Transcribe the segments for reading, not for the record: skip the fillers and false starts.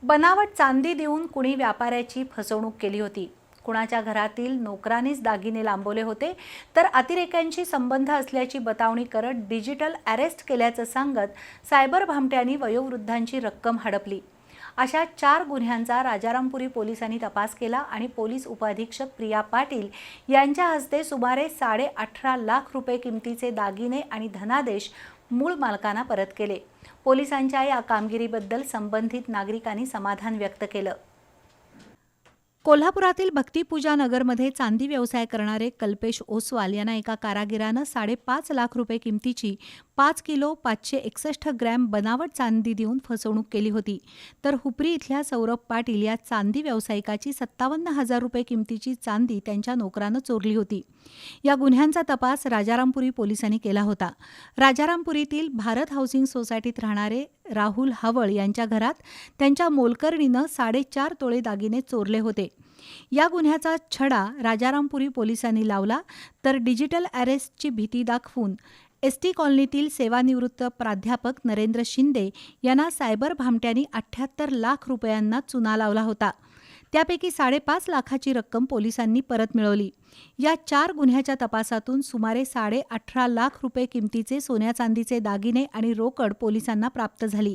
बनावट चांदी देऊन कुणी व्यापाऱ्याची फसवणूक केली होती। कुणाच्या घरातील नोकरानीच दागिने लांबवले होते, तर अतिरेक्यांशी संबंध असल्याची बतावणी करत डिजिटल अरेस्ट केल्याचं सांगत सायबर भामट्यांनी वयोवृद्धांची रक्कम हडपली। अशा 4 गुन्ह्यांचा राजारामपुरी पोलिसांनी तपास केला आणि पोलीस उपअधीक्षक प्रिया पाटील यांच्या हस्ते सुमारे 18.5 लाख रुपये किमतीचे दागिने आणि धनादेश मूळ मालकांना परत केले। पोलिसांच्या या कामगिरीबद्दल संबंधित नागरिकांनी समाधान व्यक्त केलं। कोल्हापुरातील भक्तिपूजा नगरमध्ये चांदी व्यवसाय करणारे कल्पेश ओसवाल यांना एका कारागिरानं 5.5 लाख रुपये किमतीची 5 किलो 561 ग्रॅम बनावट चांदी देऊन फसवणूक केली होती। तर हुपरी इथल्या सौरभ पाटील या चांदी व्यावसायिकाची 57,000 रुपये किमतीची चांदी त्यांच्या नोकरानं चोरली होती। या गुन्ह्यांचा तपास राजारामपुरी पोलिसांनी केला होता। राजारामपुरीतील भारत हाऊसिंग सोसायटीत राहणारे राहुल हावळ यांच्या घरात त्यांच्या मोलकरणीनं 4.5 तोळे दागिने चोरले होते। या गुन्ह्याचा छडा राजारामपुरी पोलिसांनी लावला, तर डिजिटल अरेस्टची भीती दाखवून एसटी कॉलनीतील सेवानिवृत्त प्राध्यापक नरेंद्र शिंदे यांना सायबर भामट्यांनी 78 लाख रुपयांना चुना लावला होता। त्यापैकी 5.5 लाखाची रक्कम पोलिसांनी परत मिळवली। या 4 गुन्ह्याच्या तपासातून सुमारे 18.5 लाख रुपये किमतीचे सोन्या चांदीचे दागिने आणि रोकड पोलिसांना प्राप्त झाली।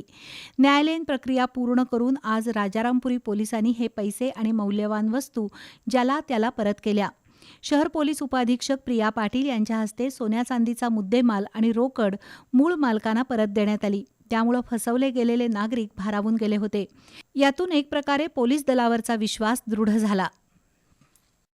न्यायालयीन प्रक्रिया पूर्ण करून आज राजारामपुरी पोलिसांनी हे पैसे आणि मौल्यवान वस्तू ज्याला त्याला परत केल्या। शहर पोलीस उपअधीक्षक प्रिया पाटील यांच्या हस्ते सोन्या चांदीचा मुद्देमाल आणि रोकड मूळ मालकांना परत देण्यात आली। त्यामुळे फसवले गेलेले नागरिक भारावून गेले होते। यातून एक प्रकारे पोलीस दलावरचा विश्वास दृढ झाला।